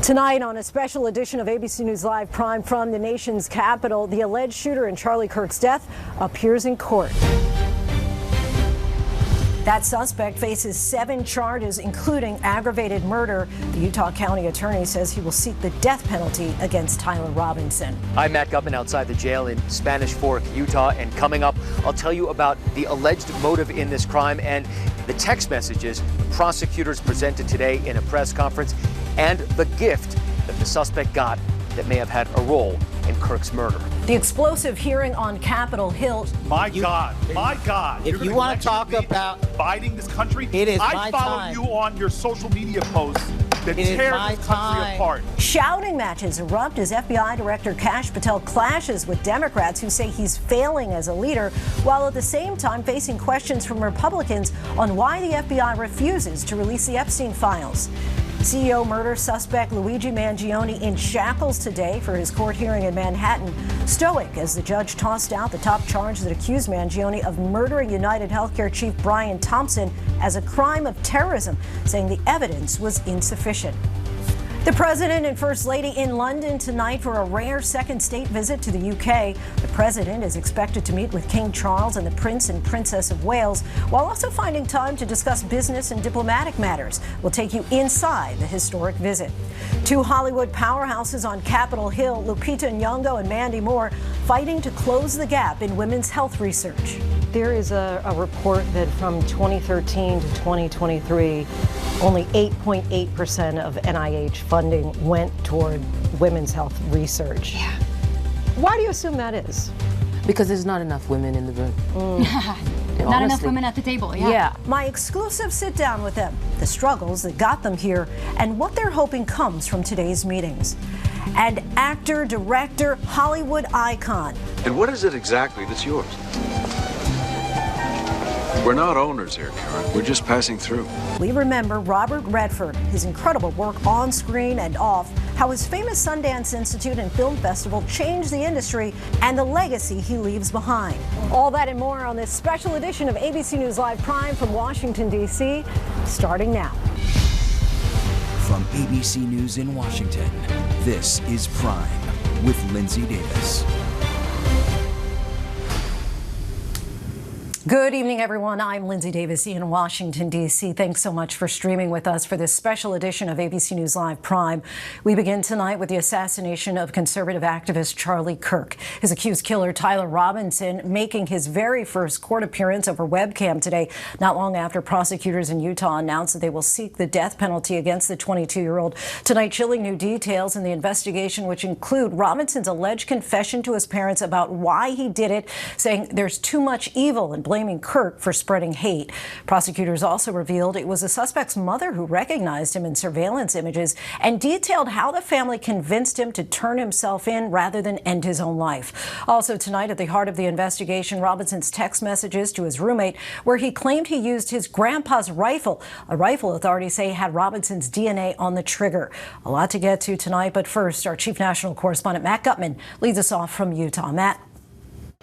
Tonight on a special edition of ABC News Live Prime from the nation's capital, the alleged shooter in Charlie Kirk's death appears in court. That suspect faces 7 charges, including aggravated murder. The Utah County Attorney says he will seek the death penalty against Tyler Robinson. I'm Matt Gutman outside the jail in Spanish Fork, Utah, and coming up, I'll tell you about the alleged motive in this crime and the text messages the prosecutors presented today in a press conference and the gift that the suspect got that may have had a role in Kirk's murder. The explosive hearing on Capitol Hill. My God. If you want to talk about dividing this country, it is I my follow time. you on your social media posts that It is tear my this country time. apart. Shouting matches erupt as FBI Director Kash Patel clashes with Democrats who say he's failing as a leader, while at the same time facing questions from Republicans on why the FBI refuses to release the Epstein files. CEO murder suspect Luigi Mangione in shackles today for his court hearing in Manhattan. Stoic as the judge tossed out the top charge that accused Mangione of murdering United Healthcare chief Brian Thompson as a crime of terrorism, saying the evidence was insufficient. The President and First Lady in London tonight for a rare second state visit to the UK. The President is expected to meet with King Charles and the Prince and Princess of Wales, while also finding time to discuss business and diplomatic matters. We'll take you inside the historic visit. 2 Hollywood powerhouses on Capitol Hill, Lupita Nyong'o and Mandy Moore, fighting to close the gap in women's health research. There is a report that from 2013 to 2023, only 8.8% of NIH funding went toward women's health research. Yeah. Why do you assume that is? Because there's not enough women in the room. Not enough women at the table, yeah. My exclusive sit down with them, the struggles that got them here, and what they're hoping comes from today's meetings. And actor, director, Hollywood icon. And what is it exactly that's yours? We're not owners here, Karen. We're just passing through. We remember Robert Redford, his incredible work on screen and off, how his famous Sundance Institute and Film Festival changed the industry, and the legacy he leaves behind. All that and more on this special edition of ABC News Live Prime from Washington, D.C., starting now. From ABC News in Washington, this is Prime with Linsey Davis. Good evening, everyone. I'm Linsey Davis in Washington, D.C. Thanks so much for streaming with us for this special edition of ABC News Live Prime. We begin tonight with the assassination of conservative activist Charlie Kirk. His accused killer, Tyler Robinson, making his very first court appearance over webcam today, not long after prosecutors in Utah announced that they will seek the death penalty against the 22-year-old. Tonight, chilling new details in the investigation, which include Robinson's alleged confession to his parents about why he did it, saying there's too much evil and blaming Kirk for spreading hate. Prosecutors also revealed it was the suspect's mother who recognized him in surveillance images and detailed how the family convinced him to turn himself in rather than end his own life. Also tonight, at the heart of the investigation, Robinson's text messages to his roommate where he claimed he used his grandpa's rifle, a rifle authorities say had Robinson's DNA on the trigger. A lot to get to tonight, but first, our chief national correspondent Matt Gutman leads us off from Utah. Matt.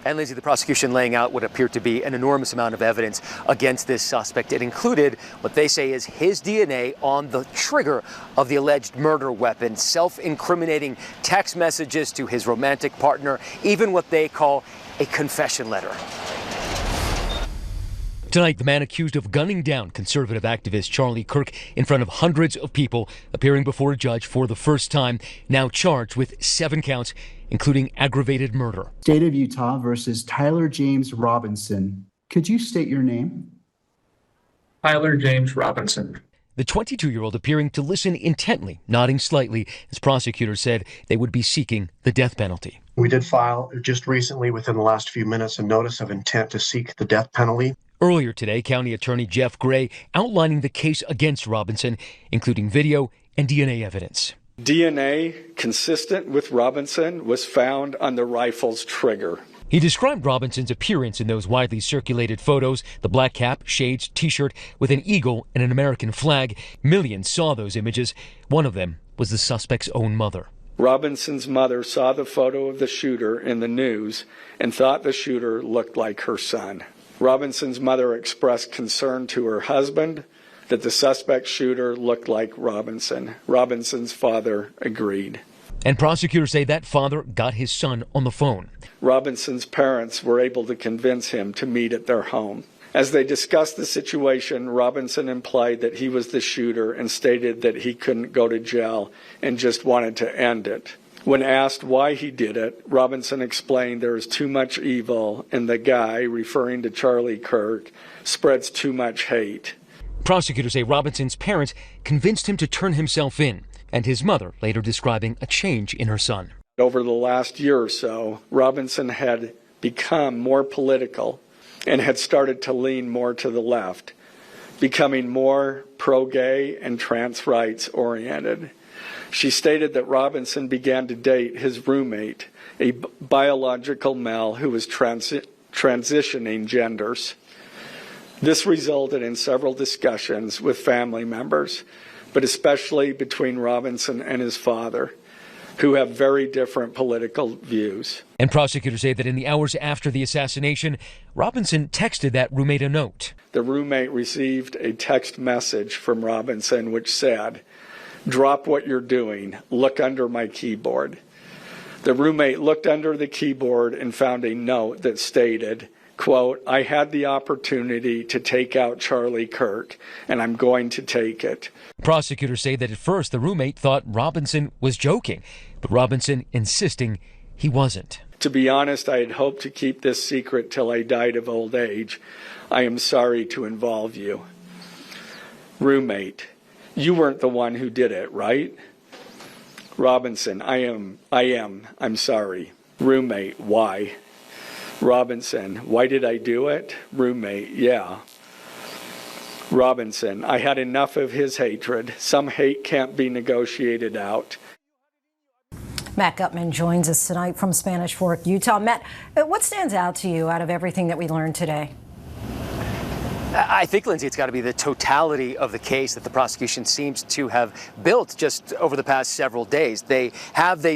And Linsey, the prosecution laying out what appeared to be an enormous amount of evidence against this suspect. It included what they say is his DNA on the trigger of the alleged murder weapon, self-incriminating text messages to his romantic partner, even what they call a confession letter. Tonight, the man accused of gunning down conservative activist Charlie Kirk in front of hundreds of people, appearing before a judge for the first time, now charged with 7 counts, including aggravated murder. State of Utah versus Tyler James Robinson. Could you state your name? Tyler James Robinson. The 22-year-old appearing to listen intently, nodding slightly, as prosecutors said they would be seeking the death penalty. We did file just recently, within the last few minutes, a notice of intent to seek the death penalty. Earlier today, County Attorney Jeff Gray outlining the case against Robinson, including video and DNA evidence. DNA consistent with Robinson was found on the rifle's trigger. He described Robinson's appearance in those widely circulated photos, the black cap, shades, T-shirt with an eagle and an American flag. Millions saw those images. One of them was the suspect's own mother. Robinson's mother saw the photo of the shooter in the news and thought the shooter looked like her son. Robinson's mother expressed concern to her husband that the suspect shooter looked like Robinson. Robinson's father agreed. And prosecutors say that father got his son on the phone. Robinson's parents were able to convince him to meet at their home. As they discussed the situation, Robinson implied that he was the shooter and stated that he couldn't go to jail and just wanted to end it. When asked why he did it, Robinson explained there is too much evil and the guy, referring to Charlie Kirk, spreads too much hate. Prosecutors say Robinson's parents convinced him to turn himself in, and his mother later describing a change in her son. Over the last year or so, Robinson had become more political and had started to lean more to the left, becoming more pro-gay and trans rights oriented. She stated that Robinson began to date his roommate, a biological male who was transitioning genders. This resulted in several discussions with family members, but especially between Robinson and his father, who have very different political views. And prosecutors say that in the hours after the assassination, Robinson texted that roommate a note. The roommate received a text message from Robinson which said, "Drop what you're doing, look under my keyboard." The roommate looked under the keyboard and found a note that stated, quote, "I had the opportunity to take out Charlie Kirk, and I'm going to take it." Prosecutors say that at first the roommate thought Robinson was joking, but Robinson insisting he wasn't. To be honest, I had hoped to keep this secret till I died of old age. I am sorry to involve you. Roommate, you weren't the one who did it, right? Robinson, I am. I'm sorry. Roommate, why? Robinson, why did I do it? Roommate, yeah. Robinson, I had enough of his hatred. Some hate can't be negotiated out. Matt Gutman joins us tonight from Spanish Fork, Utah. Matt, what stands out to you out of everything that we learned today? I think, Linsey, it's got to be the totality of the case that the prosecution seems to have built just over the past several days. They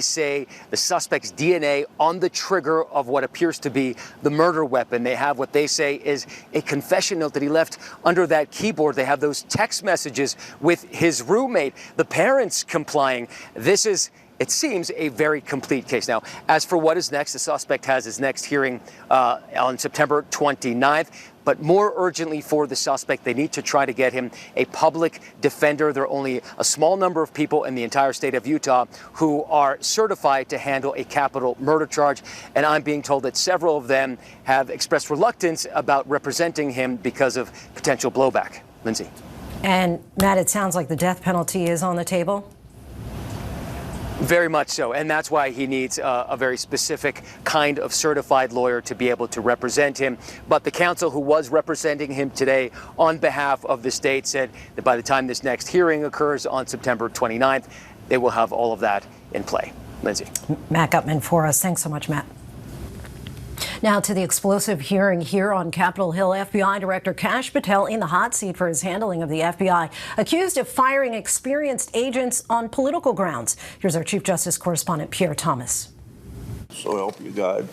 say, the suspect's DNA on the trigger of what appears to be the murder weapon. They have what they say is a confession note that he left under that keyboard. They have those text messages with his roommate, the parents complying. This is, it seems, a very complete case. Now, as for what is next, the suspect has his next hearing on September 29th. But more urgently for the suspect, they need to try to get him a public defender. There are only a small number of people in the entire state of Utah who are certified to handle a capital murder charge. And I'm being told that several of them have expressed reluctance about representing him because of potential blowback. Linsey. And Matt, it sounds like the death penalty is on the table. Very much so, and that's why he needs a very specific kind of certified lawyer to be able to represent him. But the counsel who was representing him today on behalf of the state said that by the time this next hearing occurs on September 29th, they will have all of that in play. Linsey. Matt Gutman for us. Thanks so much, Matt. Now to the explosive hearing here on Capitol Hill. FBI Director Kash Patel in the hot seat for his handling of the FBI, accused of firing experienced agents on political grounds. Here's our Chief Justice correspondent, Pierre Thomas. So help you God.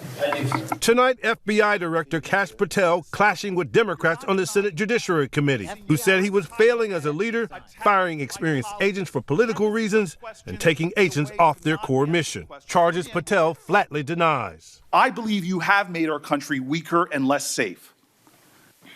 Tonight, FBI Director Kash Patel clashing with Democrats on the Senate Judiciary Committee, who said he was failing as a leader, firing experienced agents for political reasons, and taking agents off their core mission. Charges Patel flatly denies. I believe you have made our country weaker and less safe.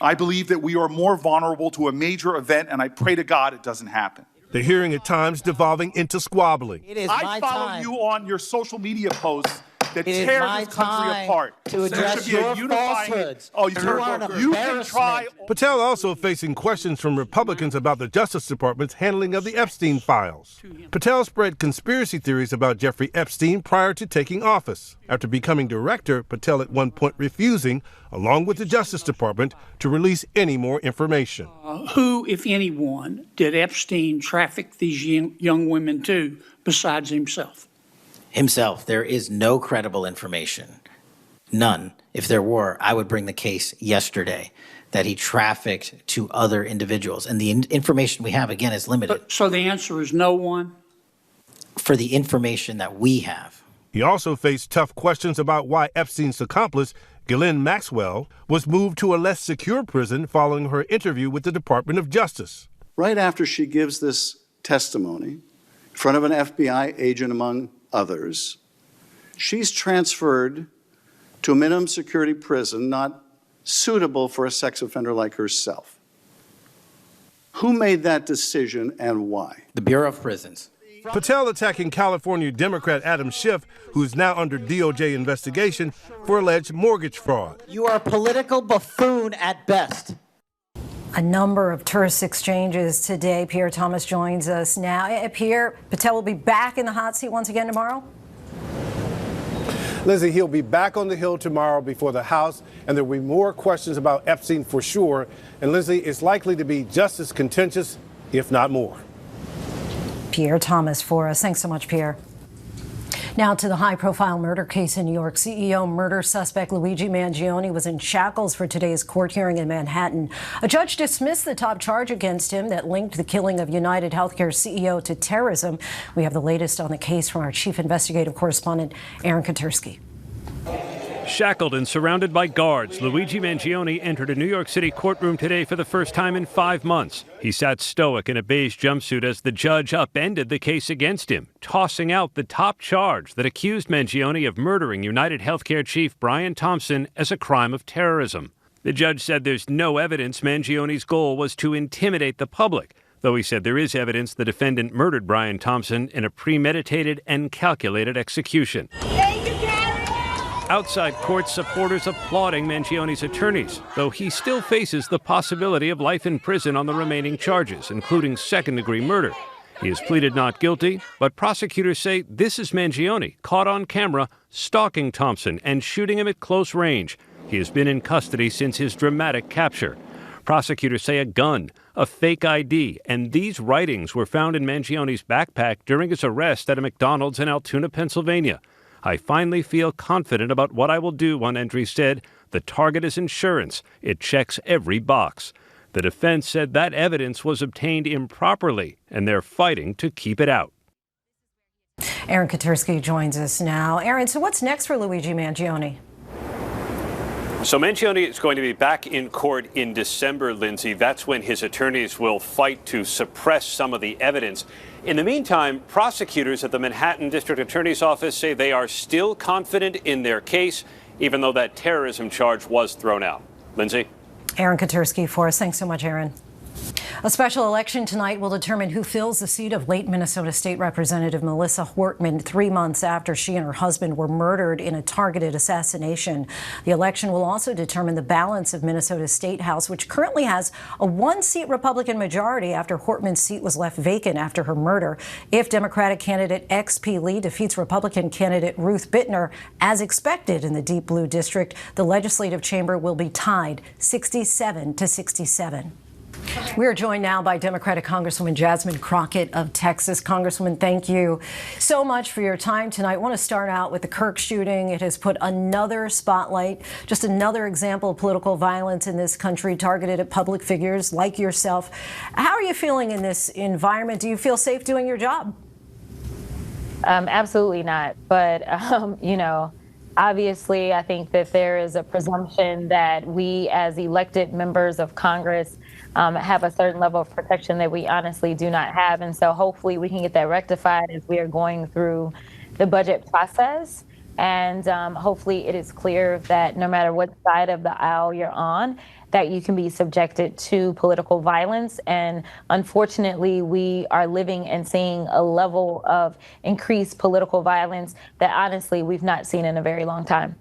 I believe that we are more vulnerable to a major event, and I pray to God it doesn't happen. The hearing at times devolving into squabbling. I follow you on your social media posts that tear this country apart. To address your falsehoods. You can try. Patel also facing questions from Republicans about the Justice Department's handling of the Epstein files. Patel spread conspiracy theories about Jeffrey Epstein prior to taking office. After becoming director, Patel at one point refusing, along with the Justice Department, to release any more information. Who, if anyone, did Epstein traffic these young women to besides himself? Himself. There is no credible information. None. If there were, I would bring the case yesterday that he trafficked to other individuals. And the information we have, again, is limited. So the answer is no one? For the information that we have. He also faced tough questions about why Epstein's accomplice, Ghislaine Maxwell, was moved to a less secure prison following her interview with the Department of Justice. Right after she gives this testimony in front of an FBI agent, among others, she's transferred to a minimum security prison not suitable for a sex offender like herself. Who made that decision and why? The Bureau of Prisons. Patel attacking California Democrat Adam Schiff, who is now under DOJ investigation for alleged mortgage fraud. You are a political buffoon at best. A number of terse exchanges today. Pierre Thomas joins us now. Pierre, Patel will be back in the hot seat once again tomorrow? Linsey, he'll be back on the Hill tomorrow before the House, and there will be more questions about Epstein for sure. And Linsey, it's likely to be just as contentious, if not more. Pierre Thomas for us. Thanks so much, Pierre. Now to the high-profile murder case in New York. CEO murder suspect Luigi Mangione was in shackles for today's court hearing in Manhattan. A judge dismissed the top charge against him that linked the killing of United Healthcare CEO to terrorism. We have the latest on the case from our chief investigative correspondent, Aaron Katersky. Shackled and surrounded by guards, Luigi Mangione entered a New York City courtroom today for the first time in 5 months. He sat stoic in a beige jumpsuit as the judge upended the case against him, tossing out the top charge that accused Mangione of murdering United Healthcare chief Brian Thompson as a crime of terrorism. The judge said there's no evidence Mangione's goal was to intimidate the public, though he said there is evidence the defendant murdered Brian Thompson in a premeditated and calculated execution. Outside court, supporters applauding Mangione's attorneys, though he still faces the possibility of life in prison on the remaining charges, including second-degree murder. He has pleaded not guilty, but prosecutors say this is Mangione, caught on camera, stalking Thompson and shooting him at close range. He has been in custody since his dramatic capture. Prosecutors say a gun, a fake ID, and these writings were found in Mangione's backpack during his arrest at a McDonald's in Altoona, Pennsylvania. I finally feel confident about what I will do, one entry said. The target is insurance. It checks every box. The defense said that evidence was obtained improperly, and they're fighting to keep it out. Aaron Katersky joins us now. Aaron, so what's next for Luigi Mangione? So Mangione is going to be back in court in December, Linsey. That's when his attorneys will fight to suppress some of the evidence. In the meantime, prosecutors at the Manhattan District Attorney's Office say they are still confident in their case, even though that terrorism charge was thrown out. Linsey? Aaron Katersky for us. Thanks so much, Aaron. A special election tonight will determine who fills the seat of late Minnesota State Representative Melissa Hortman 3 months after she and her husband were murdered in a targeted assassination. The election will also determine the balance of Minnesota's State House, which currently has a one-seat Republican majority after Hortman's seat was left vacant after her murder. If Democratic candidate XP Lee defeats Republican candidate Ruth Bittner, as expected in the Deep Blue District, the legislative chamber will be tied 67-67. We are joined now by Democratic Congresswoman Jasmine Crockett of Texas. Congresswoman, thank you so much for your time tonight. I want to start out with the Kirk shooting. It has put another spotlight, just another example of political violence in this country targeted at public figures like yourself. How are you feeling in this environment? Do you feel safe doing your job? Absolutely not. But, you know, obviously, I think that there is a presumption that we as elected members of Congress have a certain level of protection that we honestly do not have. And so hopefully we can get that rectified as we are going through the budget process. And hopefully it is clear that no matter what side of the aisle you're on, that you can be subjected to political violence. And unfortunately, we are living and seeing a level of increased political violence that honestly we've not seen in a very long time.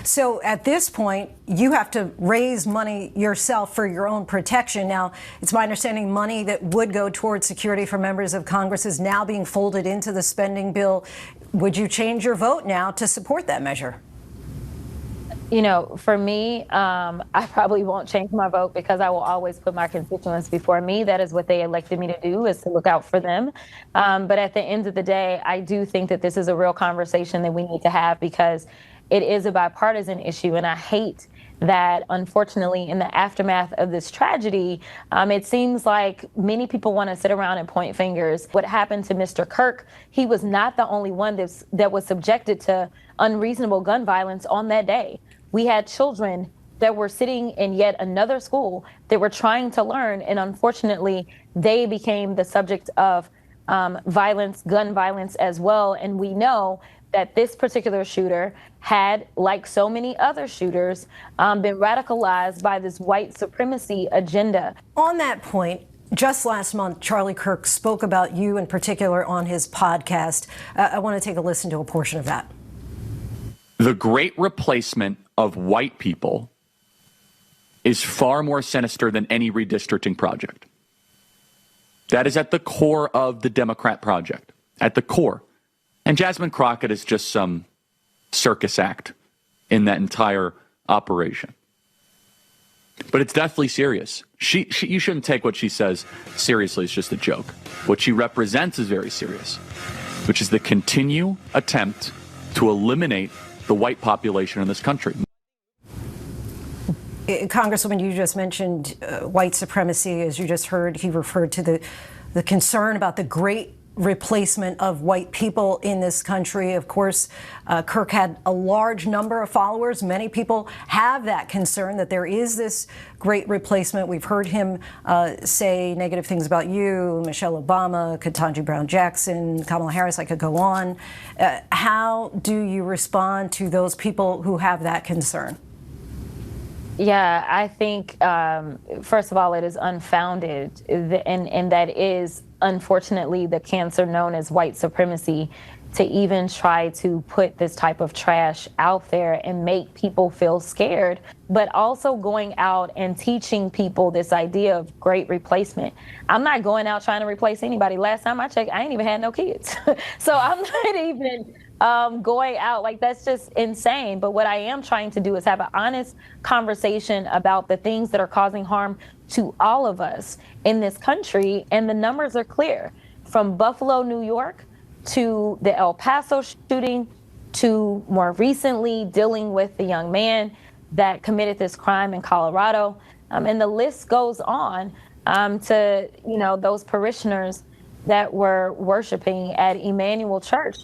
So at this point, you have to raise money yourself for your own protection. Now, it's my understanding money that would go towards security for members of Congress is now being folded into the spending bill. Would you change your vote now to support that measure? You know, for me, I probably won't change my vote because I will always put my constituents before me. That is what they elected me to do, is to look out for them. But at the end of the day, I do think that this is a real conversation that we need to have because it is a bipartisan issue. And I hate that, unfortunately, in the aftermath of this tragedy, it seems like many people want to sit around and point fingers. What happened to Mr. Kirk, he was not the only one that was subjected to unreasonable gun violence on that day. We had children that were sitting in yet another school that were trying to learn, and unfortunately, they became the subject of violence, gun violence as well. And we know that this particular shooter had, like so many other shooters, been radicalized by this white supremacy agenda. On that point, just last month, Charlie Kirk spoke about you in particular on his podcast. I want to take a listen to a portion of that. The great replacement of white people is far more sinister than any redistricting project. That is at the core of the Democrat project, at the core. And Jasmine Crockett is just some circus act in that entire operation. But it's deathly serious. You shouldn't take what she says seriously. It's just a joke. What she represents is very serious, which is the continued attempt to eliminate the white population in this country. Congresswoman, you just mentioned white supremacy. As you just heard, he referred to the concern about the great replacement of white people in this country. Of course, Kirk had a large number of followers. Many people have that concern that there is this great replacement. We've heard him say negative things about you, Michelle Obama, Ketanji Brown Jackson, Kamala Harris. I could go on. How do you respond to those people who have that concern? Yeah, I think, first of all, it is unfounded, and that is, unfortunately, the cancer known as white supremacy, to even try to put this type of trash out there and make people feel scared, but also going out and teaching people this idea of great replacement. I'm not going out trying to replace anybody. Last time I checked, I ain't even had no kids. So I'm not even going out. Like, that's just insane. But what I am trying to do is have an honest conversation about the things that are causing harm to all of us in this country. And the numbers are clear. From Buffalo, New York, to the El Paso shooting, to more recently dealing with the young man that committed this crime in Colorado. And the list goes on to, those parishioners that were worshiping at Emmanuel Church.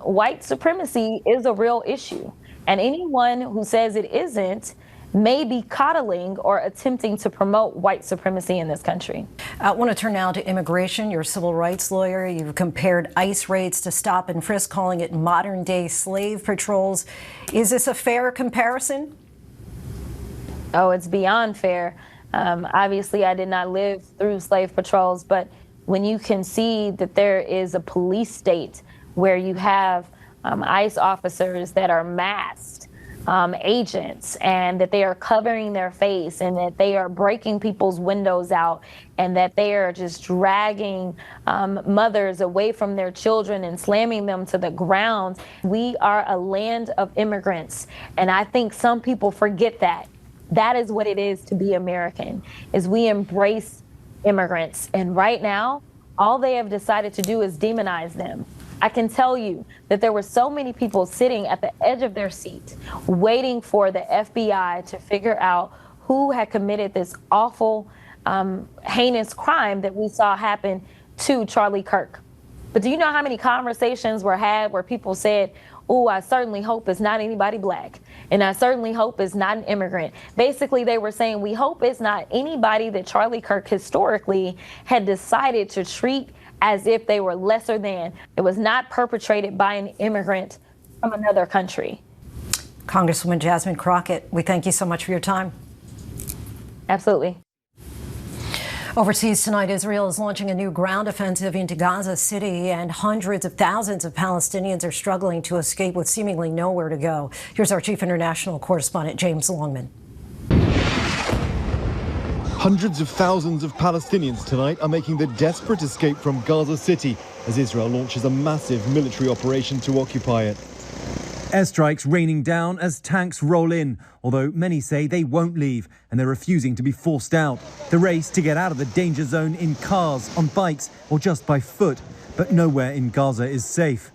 White supremacy is a real issue. And anyone who says it isn't may be coddling or attempting to promote white supremacy in this country. I want to turn now to immigration. You're a civil rights lawyer. You've compared ICE raids to stop and frisk, calling it modern-day slave patrols. Is this a fair comparison? Oh, it's beyond fair. Obviously, I did not live through slave patrols, but when you can see that there is a police state where you have ICE officers that are masked agents, and that they are covering their face, and that they are breaking people's windows out, and that they are just dragging mothers away from their children and slamming them to the ground. We are a land of immigrants, and I think some people forget that. That is what it is to be American, is we embrace immigrants. And right now, all they have decided to do is demonize them. I can tell you that there were so many people sitting at the edge of their seat waiting for the FBI to figure out who had committed this awful, heinous crime that we saw happen to Charlie Kirk. But do you know how many conversations were had where people said, oh, I certainly hope it's not anybody black, and I certainly hope it's not an immigrant. Basically, they were saying, we hope it's not anybody that Charlie Kirk historically had decided to treat as if they were lesser than. It was not perpetrated by an immigrant from another country. Congresswoman Jasmine Crockett, we thank you so much for your time. Absolutely. Overseas tonight, Israel is launching a new ground offensive into Gaza City, and hundreds of thousands of Palestinians are struggling to escape with seemingly nowhere to go. Here's our chief international correspondent, James Longman. Hundreds of thousands of Palestinians tonight are making the desperate escape from Gaza City as Israel launches a massive military operation to occupy it. Airstrikes raining down as tanks roll in, although many say they won't leave and they're refusing to be forced out. The race to get out of the danger zone in cars, on bikes or just by foot, but nowhere in Gaza is safe.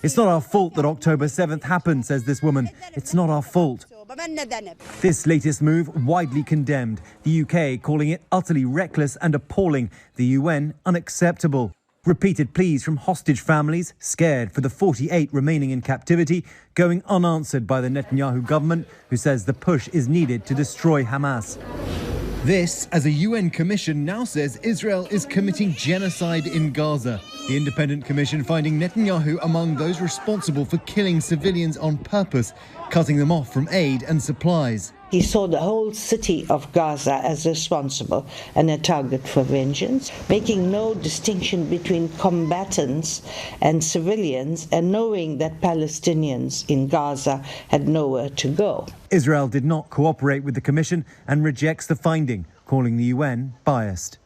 It's not our fault that October 7th happened, says this woman. It's not our fault. This latest move widely condemned, the UK calling it utterly reckless and appalling, the UN unacceptable. Repeated pleas from hostage families, scared for the 48 remaining in captivity, going unanswered by the Netanyahu government, who says the push is needed to destroy Hamas. This, as a UN commission now says Israel is committing genocide in Gaza. The independent commission finding Netanyahu among those responsible for killing civilians on purpose, cutting them off from aid and supplies. He saw the whole city of Gaza as responsible and a target for vengeance, making no distinction between combatants and civilians, and knowing that Palestinians in Gaza had nowhere to go. Israel did not cooperate with the commission and rejects the finding, calling the UN biased.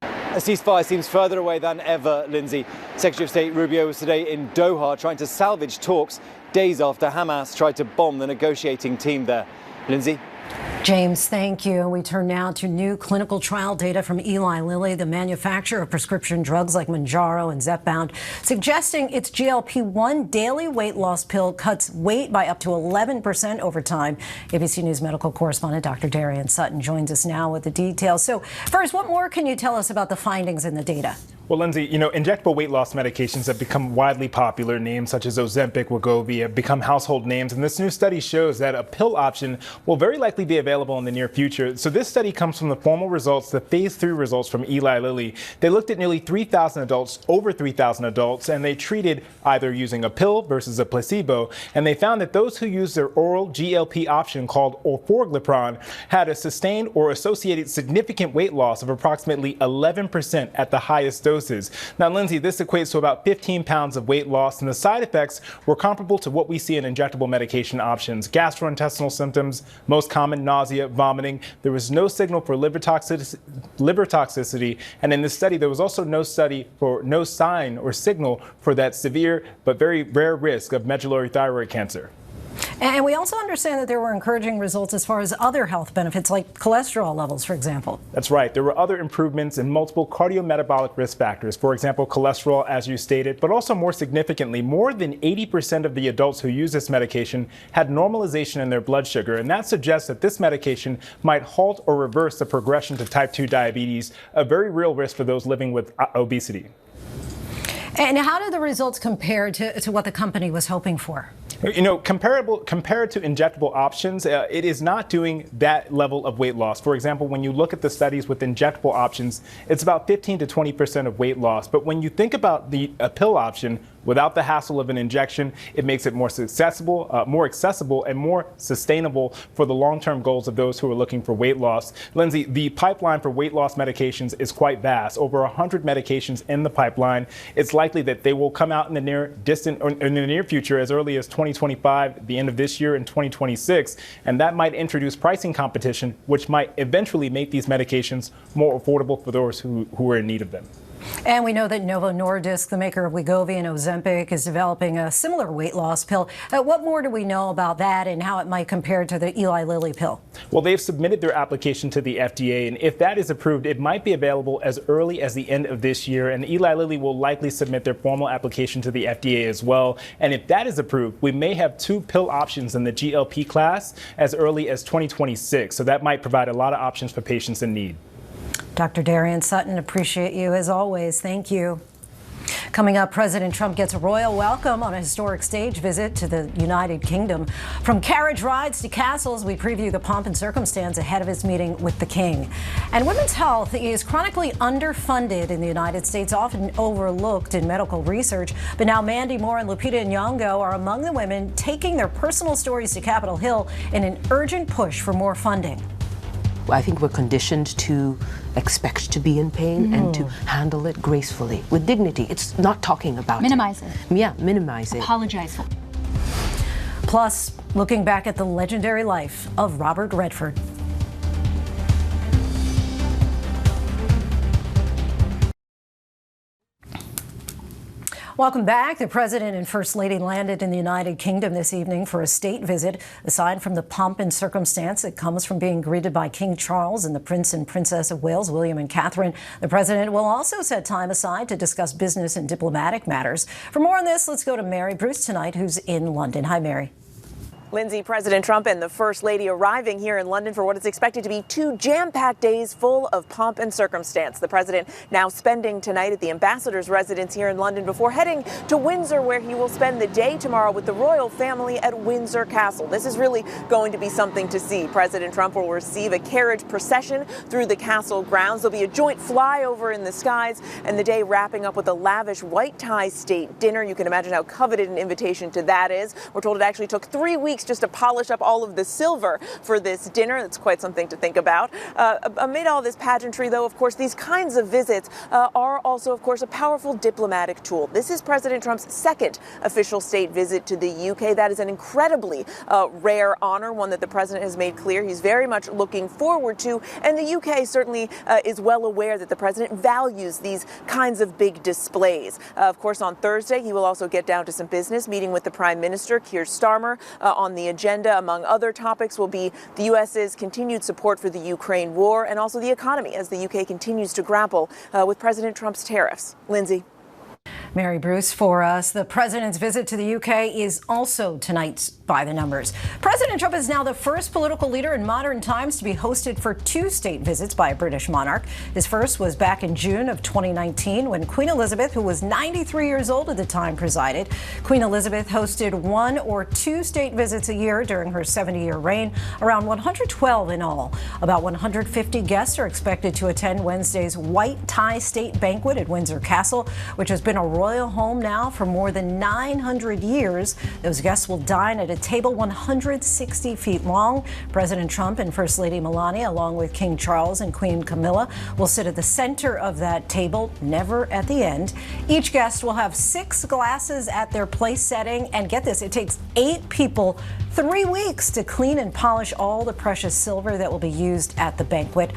A ceasefire seems further away than ever, Linsey. Secretary of State Rubio was today in Doha trying to salvage talks days after Hamas tried to bomb the negotiating team there. Linsey? James, thank you. We turn now to new clinical trial data from Eli Lilly, the manufacturer of prescription drugs like Mounjaro and Zepbound, suggesting its GLP-1 daily weight loss pill cuts weight by up to 11% over time. ABC News medical correspondent Dr. Darian Sutton joins us now with the details. So first, what more can you tell us about the findings in the data? Well, Linsey, injectable weight loss medications have become widely popular. Names such as Ozempic, Wegovy have become household names. And this new study shows that a pill option will very likely be available in the near future. So this study comes from the formal results, the phase 3 results from Eli Lilly. They looked at nearly 3,000 adults, over 3,000 adults, and they treated either using a pill versus a placebo. And they found that those who used their oral GLP option called orforglipron had a sustained or associated significant weight loss of approximately 11% at the highest dose. Now, Linsey, this equates to about 15 pounds of weight loss, and the side effects were comparable to what we see in injectable medication options. Gastrointestinal symptoms, most common nausea, vomiting. There was no signal for liver toxicity, and in this study, there was also no sign or signal for that severe but very rare risk of medullary thyroid cancer. And we also understand that there were encouraging results as far as other health benefits, like cholesterol levels, for example. That's right. There were other improvements in multiple cardiometabolic risk factors. For example, cholesterol, as you stated, but also more significantly, more than 80% of the adults who use this medication had normalization in their blood sugar. And that suggests that this medication might halt or reverse the progression to type 2 diabetes, a very real risk for those living with obesity. And how do the results compare to what the company was hoping for? Compared to injectable options, it is not doing that level of weight loss. For example, when you look at the studies with injectable options, it's about 15 to 20% of weight loss. But when you think about a pill option, without the hassle of an injection, it makes it more accessible, and more sustainable for the long-term goals of those who are looking for weight loss. Linsey, the pipeline for weight loss medications is quite vast. Over 100 medications in the pipeline. It's likely that they will come out in the near future, as early as 2025, the end of this year, and 2026, and that might introduce pricing competition, which might eventually make these medications more affordable for those who are in need of them. And we know that Novo Nordisk, the maker of Wegovy and Ozempic, is developing a similar weight loss pill. What more do we know about that and how it might compare to the Eli Lilly pill? Well, they've submitted their application to the FDA, and if that is approved, it might be available as early as the end of this year. And Eli Lilly will likely submit their formal application to the FDA as well. And if that is approved, we may have 2 pill options in the GLP class as early as 2026. So that might provide a lot of options for patients in need. Dr. Darian Sutton, appreciate you as always. Thank you. Coming up, President Trump gets a royal welcome on a historic stage visit to the United Kingdom. From carriage rides to castles, we preview the pomp and circumstance ahead of his meeting with the king. And women's health is chronically underfunded in the United States, often overlooked in medical research. But now Mandy Moore and Lupita Nyong'o are among the women taking their personal stories to Capitol Hill in an urgent push for more funding. I think we're conditioned to expect to be in pain and to handle it gracefully, with dignity. It's not talking about minimize it. Yeah, minimize it. Apologize for. Plus, looking back at the legendary life of Robert Redford. Welcome back. The President and First Lady landed in the United Kingdom this evening for a state visit. Aside from the pomp and circumstance that comes from being greeted by King Charles and the Prince and Princess of Wales, William and Catherine, the President will also set time aside to discuss business and diplomatic matters. For more on this, let's go to Mary Bruce tonight, who's in London. Hi, Mary. Linsey, President Trump and the First Lady arriving here in London for what is expected to be 2 jam-packed days full of pomp and circumstance. The president now spending tonight at the ambassador's residence here in London before heading to Windsor, where he will spend the day tomorrow with the royal family at Windsor Castle. This is really going to be something to see. President Trump will receive a carriage procession through the castle grounds. There'll be a joint flyover in the skies, and the day wrapping up with a lavish white tie state dinner. You can imagine how coveted an invitation to that is. We're told it actually took 3 weeks just to polish up all of the silver for this dinner. That's quite something to think about. Amid all this pageantry, though, of course, these kinds of visits are also, of course, a powerful diplomatic tool. This is President Trump's second official state visit to the UK. That is an incredibly rare honor, one that the president has made clear he's very much looking forward to. And the UK certainly is well aware that the president values these kinds of big displays. Of course, on Thursday, he will also get down to some business, meeting with the Prime Minister, Keir Starmer. On the agenda, among other topics, will be the U.S.'s continued support for the Ukraine war and also the economy as the U.K. continues to grapple with President Trump's tariffs. Linsey. Mary Bruce for us. The president's visit to the UK is also tonight's By the Numbers. President Trump is now the first political leader in modern times to be hosted for 2 state visits by a British monarch. His first was back in June of 2019 when Queen Elizabeth, who was 93 years old at the time, presided. Queen Elizabeth hosted 1 or 2 state visits a year during her 70-year reign, around 112 in all. About 150 guests are expected to attend Wednesday's white tie state banquet at Windsor Castle, which has been a royal home now for more than 900 years. Those guests will dine at a table 160 feet long. President Trump and First Lady Melania, along with King Charles and Queen Camilla, will sit at the center of that table, never at the end. Each guest will have 6 glasses at their place setting. And get this, it takes 8 people 3 weeks to clean and polish all the precious silver that will be used at the banquet.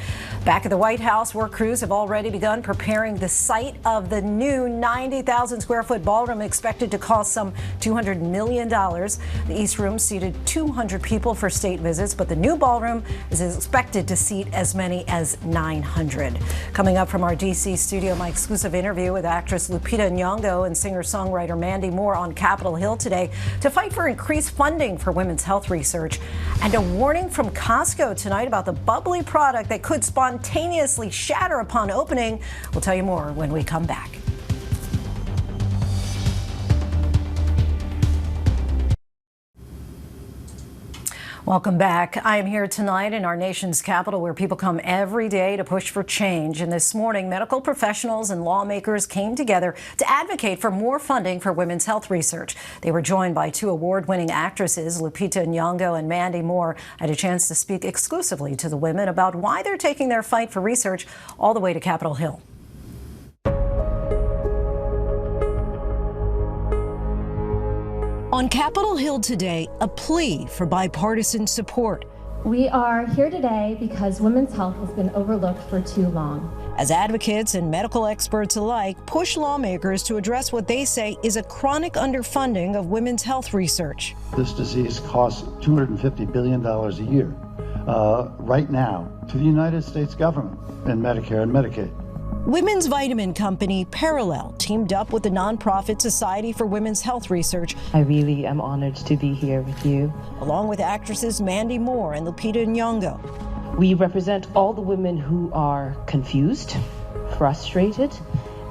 Back at the White House, work crews have already begun preparing the site of the new 90,000 square foot ballroom, expected to cost some $200 million. The East Room seated 200 people for state visits, but the new ballroom is expected to seat as many as 900. Coming up from our D.C. studio, my exclusive interview with actress Lupita Nyong'o and singer-songwriter Mandy Moore on Capitol Hill today to fight for increased funding for women's health research. And a warning from Costco tonight about the bubbly product that could spontaneously shatter upon opening. We'll tell you more when we come back. Welcome back. I am here tonight in our nation's capital, where people come every day to push for change. And this morning, medical professionals and lawmakers came together to advocate for more funding for women's health research. They were joined by 2 award-winning actresses, Lupita Nyong'o and Mandy Moore. I had a chance to speak exclusively to the women about why they're taking their fight for research all the way to Capitol Hill. On Capitol Hill today, a plea for bipartisan support. We are here today because women's health has been overlooked for too long. As advocates and medical experts alike push lawmakers to address what they say is a chronic underfunding of women's health research. This disease costs $250 billion a year right now to the United States government in Medicare and Medicaid. Women's vitamin company Parallel teamed up with the nonprofit Society for Women's Health Research. I really am honored to be here with you. Along with actresses Mandy Moore and Lupita Nyong'o. We represent all the women who are confused, frustrated,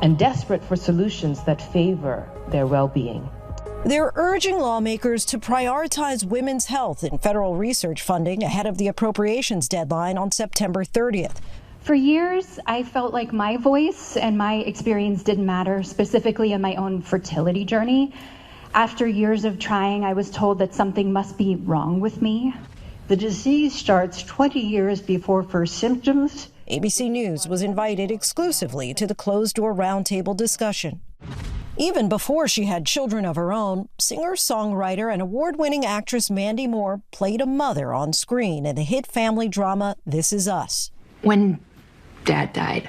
and desperate for solutions that favor their well-being. They're urging lawmakers to prioritize women's health in federal research funding ahead of the appropriations deadline on September 30th. For years, I felt like my voice and my experience didn't matter, specifically in my own fertility journey. After years of trying, I was told that something must be wrong with me. The disease starts 20 years before first symptoms. ABC News was invited exclusively to the closed-door roundtable discussion. Even before she had children of her own, singer-songwriter and award-winning actress Mandy Moore played a mother on screen in the hit family drama This Is Us. When Dad died,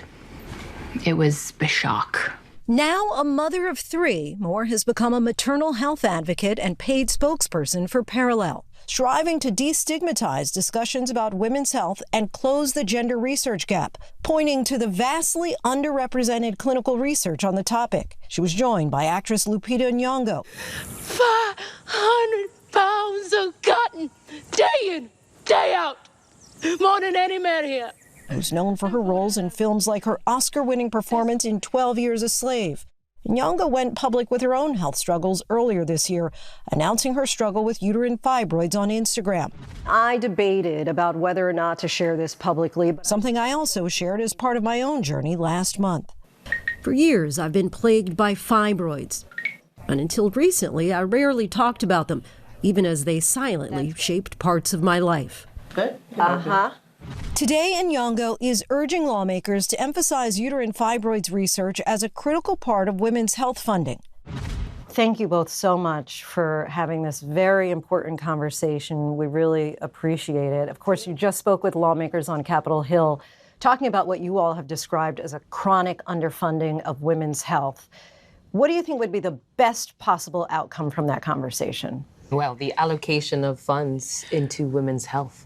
it was a shock. Now a mother of 3, Moore has become a maternal health advocate and paid spokesperson for Parallel, striving to destigmatize discussions about women's health and close the gender research gap, pointing to the vastly underrepresented clinical research on the topic. She was joined by actress Lupita Nyong'o. pounds of cotton, day in, day out, more than any man here. Who's known for her roles in films like her Oscar-winning performance in 12 Years a Slave. Nyong'o went public with her own health struggles earlier this year, announcing her struggle with uterine fibroids on Instagram. I debated about whether or not to share this publicly, something I also shared as part of my own journey last month. For years, I've been plagued by fibroids. And until recently, I rarely talked about them, even as they silently shaped parts of my life. Good? Today, Nyong'o is urging lawmakers to emphasize uterine fibroids research as a critical part of women's health funding. Thank you both so much for having this very important conversation. We really appreciate it. Of course, you just spoke with lawmakers on Capitol Hill, talking about what you all have described as a chronic underfunding of women's health. What do you think would be the best possible outcome from that conversation? Well, the allocation of funds into women's health.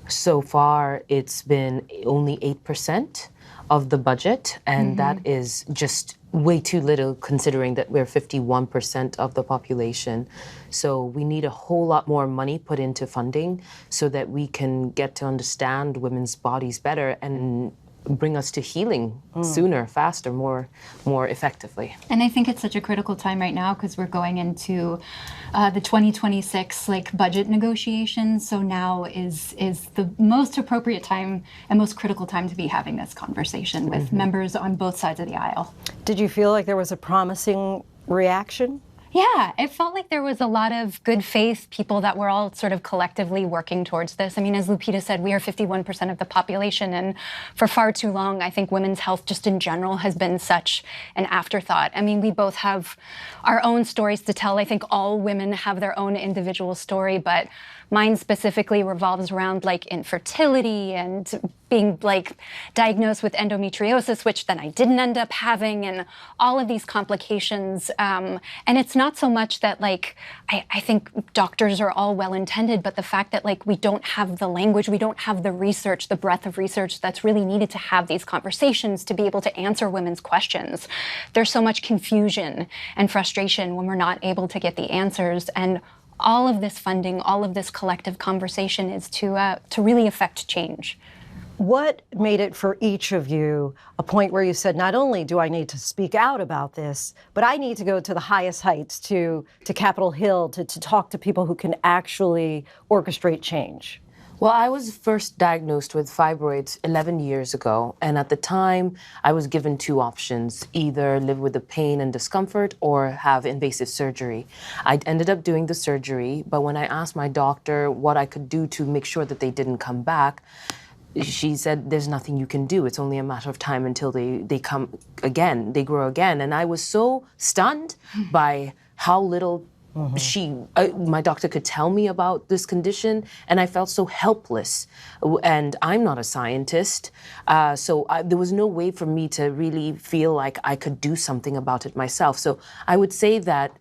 So far, it's been only 8% of the budget, and that is just way too little considering that we're 51% of the population. So we need a whole lot more money put into funding so that we can get to understand women's bodies better and bring us to healing sooner, faster, more effectively. And I think it's such a critical time right now because we're going into the 2026 budget negotiations. So now is the most appropriate time and most critical time to be having this conversation with members on both sides of the aisle. Did you feel like there was a promising reaction? Yeah, it felt like there was a lot of good faith people that were all sort of collectively working towards this. I mean, as Lupita said, we are 51% of the population, and for far too long, I think women's health just in general has been such an afterthought. I mean, we both have our own stories to tell. I think all women have their own individual story, but mine specifically revolves around infertility and being diagnosed with endometriosis, which then I didn't end up having, and all of these complications. And it's not so much that I think doctors are all well-intended, but the fact that we don't have the language, we don't have the research, the breadth of research that's really needed to have these conversations to be able to answer women's questions. There's so much confusion and frustration when we're not able to get the answers. And all of this funding, all of this collective conversation is to really affect change. What made it for each of you a point where you said, not only do I need to speak out about this, but I need to go to the highest heights, to Capitol Hill, to talk to people who can actually orchestrate change? Well, I was first diagnosed with fibroids 11 years ago, and at the time, I was given two options, either live with the pain and discomfort or have invasive surgery. I ended up doing the surgery, but when I asked my doctor what I could do to make sure that they didn't come back, she said, there's nothing you can do. It's only a matter of time until they come again, they grow again. And I was so stunned by how little my doctor could tell me about this condition, and I felt so helpless. And I'm not a scientist, so there was no way for me to really feel like I could do something about it myself. So I would say that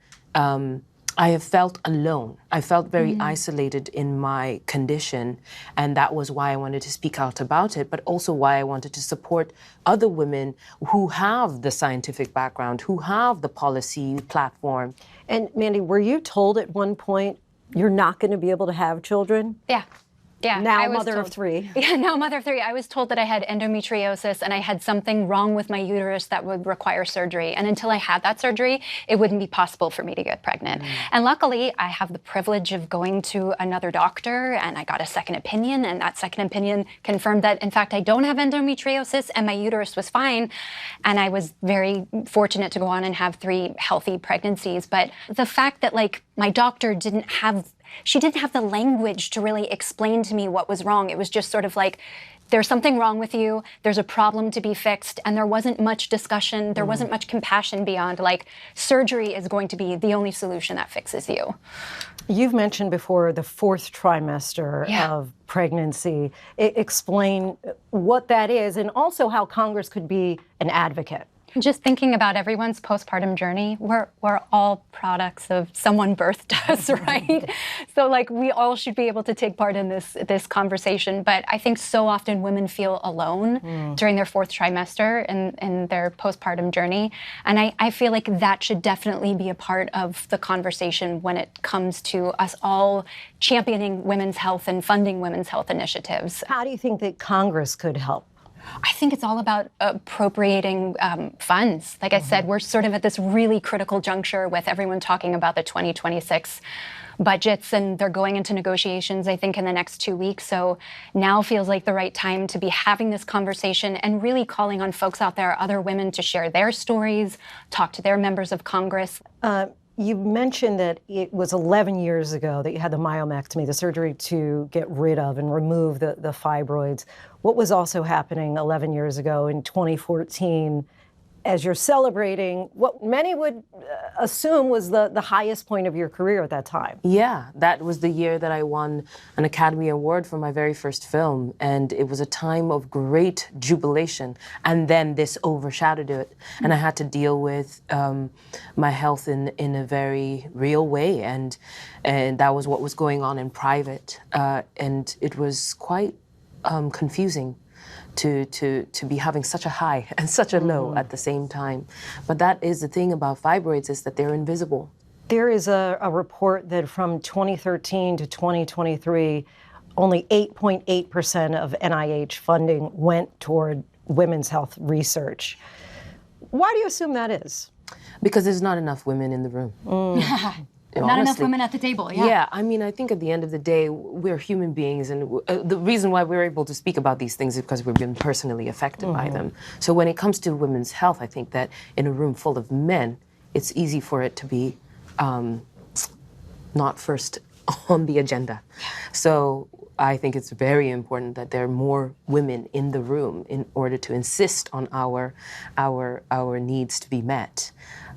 I have felt alone. I felt very isolated in my condition, and that was why I wanted to speak out about it, but also why I wanted to support other women who have the scientific background, who have the policy platform. And Mandy, were you told at one point you're not going to be able to have children? Yeah. Yeah, now mother of three. Yeah, now mother of three. I was told that I had endometriosis and I had something wrong with my uterus that would require surgery. And until I had that surgery, it wouldn't be possible for me to get pregnant. And luckily, I have the privilege of going to another doctor, and I got a second opinion, and that second opinion confirmed that, in fact, I don't have endometriosis and my uterus was fine. And I was very fortunate to go on and have 3 healthy pregnancies. But the fact that, my doctor didn't have the language to really explain to me what was wrong. It was just sort of there's something wrong with you, there's a problem to be fixed, and there wasn't much discussion, there wasn't much compassion beyond surgery is going to be the only solution that fixes you. You've mentioned before the 4th trimester of pregnancy. Explain what that is and also how Congress could be an advocate. Just thinking about everyone's postpartum journey, we're all products of someone birthed us, right? So like we all should be able to take part in this conversation. But I think so often women feel alone during their fourth trimester in their postpartum journey. And I feel like that should definitely be a part of the conversation when it comes to us all championing women's health and funding women's health initiatives. How do you think that Congress could help? I think it's all about appropriating funds. Like I said, we're sort of at this really critical juncture with everyone talking about the 2026 budgets, and they're going into negotiations, I think, in the next 2 weeks. So now feels like the right time to be having this conversation and really calling on folks out there, other women, to share their stories, talk to their members of Congress. You mentioned that it was 11 years ago that you had the myomectomy, the surgery to get rid of and remove the fibroids. What was also happening 11 years ago in 2014 as you're celebrating what many would assume was the highest point of your career at that time? Yeah, that was the year that I won an Academy Award for my very first film, and it was a time of great jubilation, and then this overshadowed it, and I had to deal with my health in a very real way, and that was what was going on in private, and it was quite confusing to be having such a high and such a low at the same time. But that is the thing about fibroids, is that they're invisible. There is a report that from 2013 to 2023, only 8.8% of NIH funding went toward women's health research. Why do you assume that is? Because there's not enough women in the room. Not enough women at the table, yeah. Yeah, I mean, I think at the end of the day, we're human beings, and the reason why we're able to speak about these things is because we've been personally affected by them. So when it comes to women's health, I think that in a room full of men, it's easy for it to be not first on the agenda. So I think it's very important that there are more women in the room in order to insist on our needs to be met.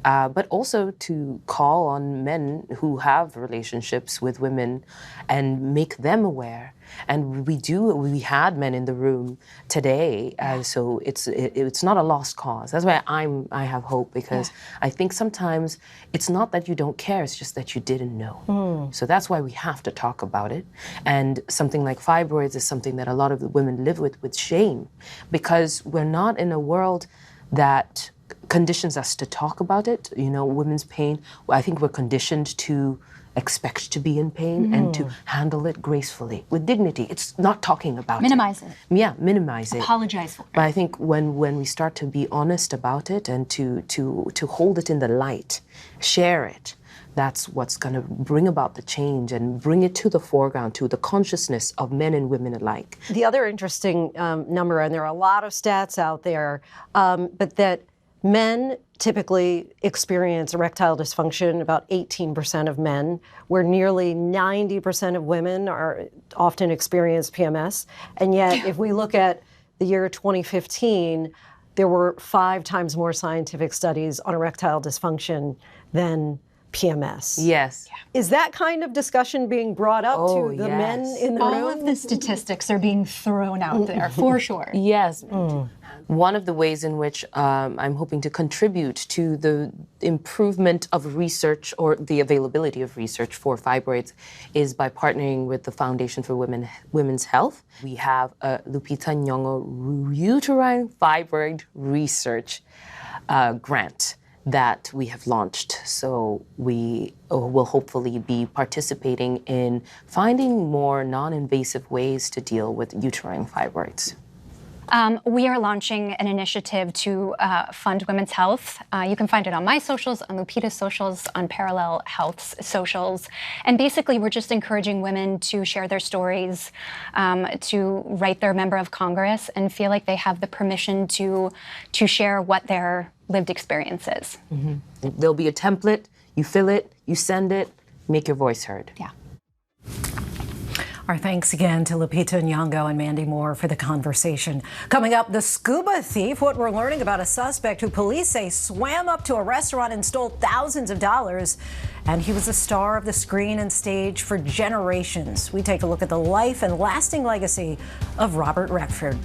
But also to call on men who have relationships with women and make them aware. And we had men in the room today, so it's not a lost cause. That's why I have hope, because I think sometimes it's not that you don't care, it's just that you didn't know. So that's why we have to talk about it. And something like fibroids is something that a lot of the women live with shame, because we're not in a world that conditions us to talk about it. You know, women's pain, I think we're conditioned to expect to be in pain and to handle it gracefully, with dignity. It's not talking about minimize it. Yeah, minimize it. Apologize for it. But I think when we start to be honest about it and to hold it in the light, share it, that's what's going to bring about the change and bring it to the foreground, to the consciousness of men and women alike. The other interesting number, and there are a lot of stats out there, but that men typically experience erectile dysfunction, about 18% of men, where nearly 90% of women often experience PMS. And yet, if we look at the year 2015, there were 5 times more scientific studies on erectile dysfunction than PMS. Yes. Is that kind of discussion being brought up to the men in the room? All of the statistics are being thrown out there, for sure. Yes. One of the ways in which I'm hoping to contribute to the improvement of research or the availability of research for fibroids is by partnering with the Foundation for Women's Health. We have a Lupita Nyong'o uterine fibroid research grant that we have launched. So we will hopefully be participating in finding more non-invasive ways to deal with uterine fibroids. We are launching an initiative to fund women's health. You can find it on my socials, on Lupita's socials, on Parallel Health's socials. And basically, we're just encouraging women to share their stories, to write their member of Congress, and feel like they have the permission to share what their lived experience is. There'll be a template, you fill it, you send it, make your voice heard. Yeah. Our thanks again to Lupita Nyong'o and Mandy Moore for the conversation. Coming up, the scuba thief, what we're learning about a suspect who police say swam up to a restaurant and stole thousands of dollars. And he was a star of the screen and stage for generations. We take a look at the life and lasting legacy of Robert Redford.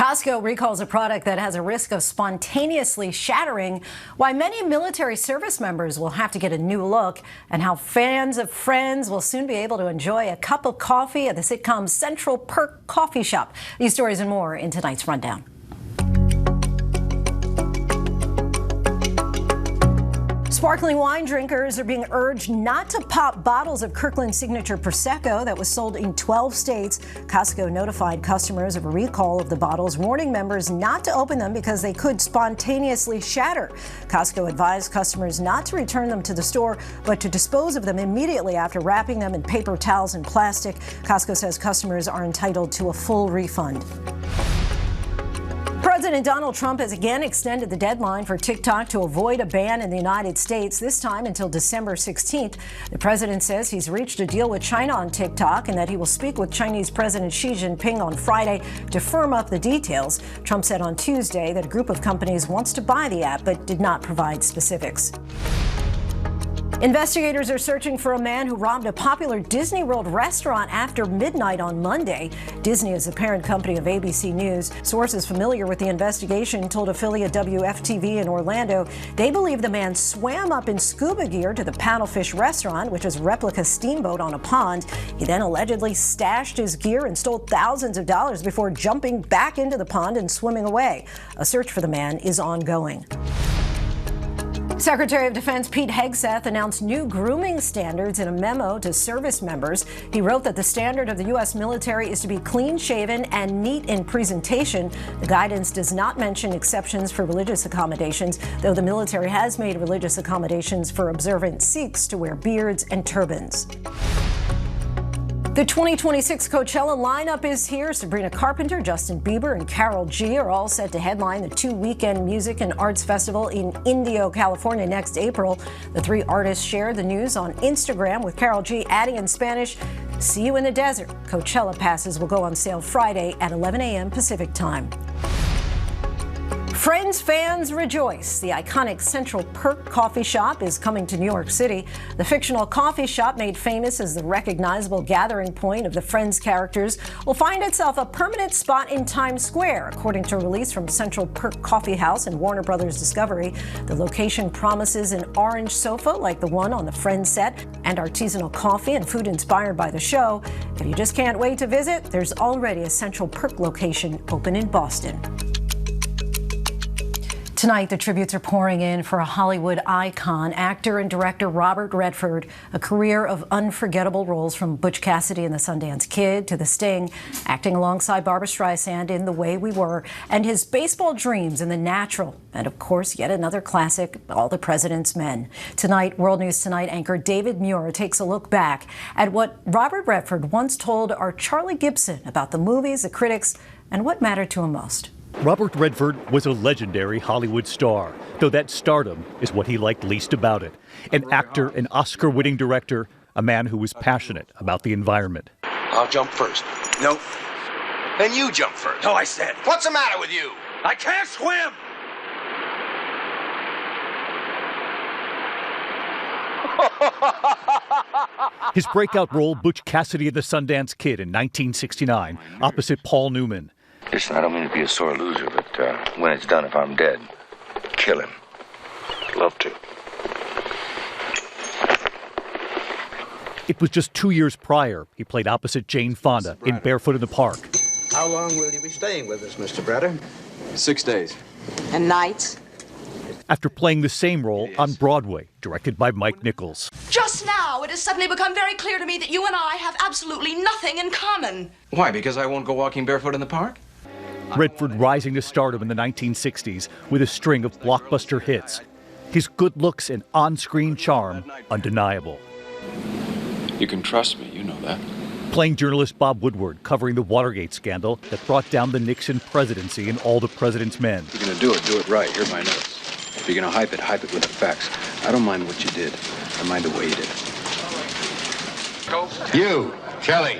Costco recalls a product that has a risk of spontaneously shattering, why many military service members will have to get a new look, and how fans of Friends will soon be able to enjoy a cup of coffee at the sitcom's Central Perk coffee shop. These stories and more in tonight's rundown. Sparkling wine drinkers are being urged not to pop bottles of Kirkland Signature Prosecco that was sold in 12 states. Costco notified customers of a recall of the bottles, warning members not to open them because they could spontaneously shatter. Costco advised customers not to return them to the store, but to dispose of them immediately after wrapping them in paper towels and plastic. Costco says customers are entitled to a full refund. President Donald Trump has again extended the deadline for TikTok to avoid a ban in the United States, this time until December 16th. The president says he's reached a deal with China on TikTok and that he will speak with Chinese President Xi Jinping on Friday to firm up the details. Trump said on Tuesday that a group of companies wants to buy the app but did not provide specifics. Investigators are searching for a man who robbed a popular Disney World restaurant after midnight on Monday. Disney is the parent company of ABC News. Sources familiar with the investigation told affiliate WFTV in Orlando they believe the man swam up in scuba gear to the Paddlefish restaurant, which is a replica steamboat on a pond. He then allegedly stashed his gear and stole thousands of dollars before jumping back into the pond and swimming away. A search for the man is ongoing. Secretary of Defense Pete Hegseth announced new grooming standards in a memo to service members. He wrote that the standard of the U.S. military is to be clean-shaven and neat in presentation. The guidance does not mention exceptions for religious accommodations, though the military has made religious accommodations for observant Sikhs to wear beards and turbans. The 2026 Coachella lineup is here. Sabrina Carpenter, Justin Bieber, and Karol G are all set to headline the two-weekend music and arts festival in Indio, California next April. The three artists shared the news on Instagram, with Karol G adding in Spanish, "See you in the desert." Coachella passes will go on sale Friday at 11 a.m. Pacific time. Friends fans rejoice. The iconic Central Perk coffee shop is coming to New York City. The fictional coffee shop, made famous as the recognizable gathering point of the Friends characters, will find itself a permanent spot in Times Square, according to a release from Central Perk Coffee House and Warner Brothers Discovery. The location promises an orange sofa like the one on the Friends set, and artisanal coffee and food inspired by the show. If you just can't wait to visit, there's already a Central Perk location open in Boston. Tonight, the tributes are pouring in for a Hollywood icon, actor and director Robert Redford, a career of unforgettable roles from Butch Cassidy and the Sundance Kid to The Sting, acting alongside Barbra Streisand in The Way We Were, and his baseball dreams in The Natural, and of course, yet another classic, All the President's Men. Tonight, World News Tonight anchor David Muir takes a look back at what Robert Redford once told our Charlie Gibson about the movies, the critics, and what mattered to him most. Robert Redford was a legendary Hollywood star, though that stardom is what he liked least about it. An actor, an Oscar-winning director, a man who was passionate about the environment. I'll jump first. No. Then you jump first. No, I said. What's the matter with you? I can't swim! His breakout role, Butch Cassidy and the Sundance Kid in 1969, opposite Paul Newman. Listen, I don't mean to be a sore loser, but when it's done, if I'm dead, kill him. Love to. It was just 2 years prior he played opposite Jane Fonda in Barefoot in the Park. How long will you be staying with us, Mr. Bretter? 6 days. And nights? After playing the same role on Broadway, directed by Mike Nichols. Just now, it has suddenly become very clear to me that you and I have absolutely nothing in common. Why, because I won't go walking barefoot in the park? Redford rising to stardom in the 1960s with a string of blockbuster hits. His good looks and on-screen charm undeniable. You can trust me, you know that. Playing journalist Bob Woodward, covering the Watergate scandal that brought down the Nixon presidency and All the President's Men. If you're gonna do it right. Here are my notes. If you're gonna hype it with the facts. I don't mind what you did. I mind the way you did it. You, Kelly.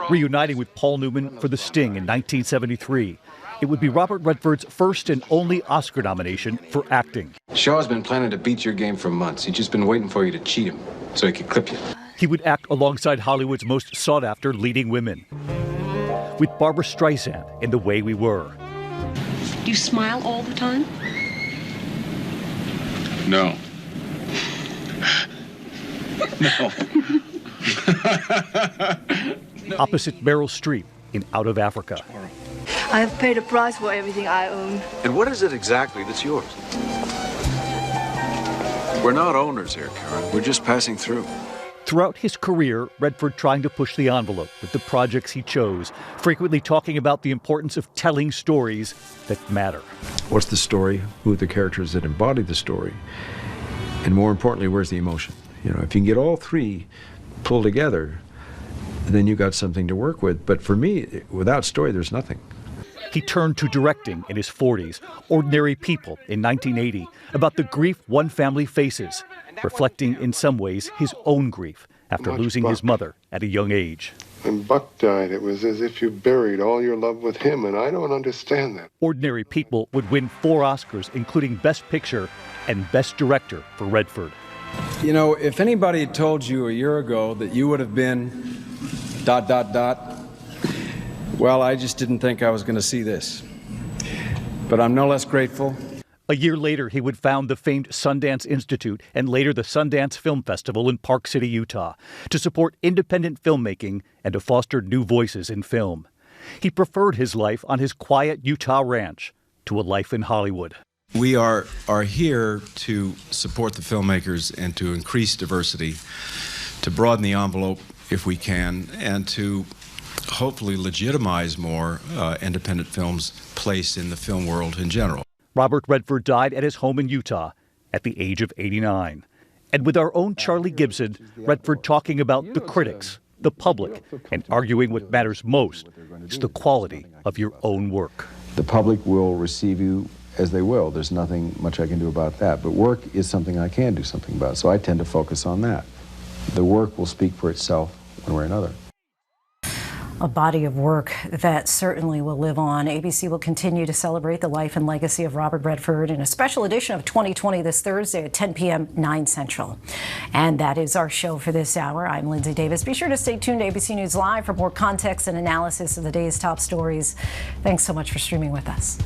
Reuniting with Paul Newman for The Sting in 1973. It would be Robert Redford's first and only Oscar nomination for acting. Shaw's been planning to beat your game for months. He's just been waiting for you to cheat him so he could clip you. He would act alongside Hollywood's most sought-after leading women. With Barbra Streisand in The Way We Were. Do you smile all the time? No. No. Opposite Meryl Streep in Out of Africa. I have paid a price for everything I own. And what is it exactly that's yours? We're not owners here, Karen. We're just passing through. Throughout his career, Redford trying to push the envelope with the projects he chose, frequently talking about the importance of telling stories that matter. What's the story? Who are the characters that embody the story? And more importantly, where's the emotion? You know, if you can get all three pulled together, then you got something to work with. But for me, without story, there's nothing. He turned to directing in his 40s, Ordinary People in 1980, about the grief one family faces, reflecting in some ways his own grief after losing his mother at a young age. When Buck died, it was as if you buried all your love with him, and I don't understand that. Ordinary People would win 4 Oscars, including Best Picture and Best Director for Redford. You know, if anybody had told you a year ago that you would have been ... well, I just didn't think I was going to see this. But I'm no less grateful. A year later, he would found the famed Sundance Institute and later the Sundance Film Festival in Park City, Utah, to support independent filmmaking and to foster new voices in film. He preferred his life on his quiet Utah ranch to a life in Hollywood. We are here to support the filmmakers and to increase diversity, to broaden the envelope if we can, and to hopefully legitimize more independent films' place in the film world in general. Robert Redford died at his home in Utah at the age of 89. And with our own Charlie Gibson, Redford talking about the critics, the public, and arguing what matters most is the quality of your own work. The public will receive you as they will. There's nothing much I can do about that. But work is something I can do something about, so I tend to focus on that. The work will speak for itself one way or another. A body of work that certainly will live on. ABC will continue to celebrate the life and legacy of Robert Redford in a special edition of 2020 this Thursday at 10 p.m., 9 Central. And that is our show for this hour. I'm Linsey Davis. Be sure to stay tuned to ABC News Live for more context and analysis of the day's top stories. Thanks so much for streaming with us.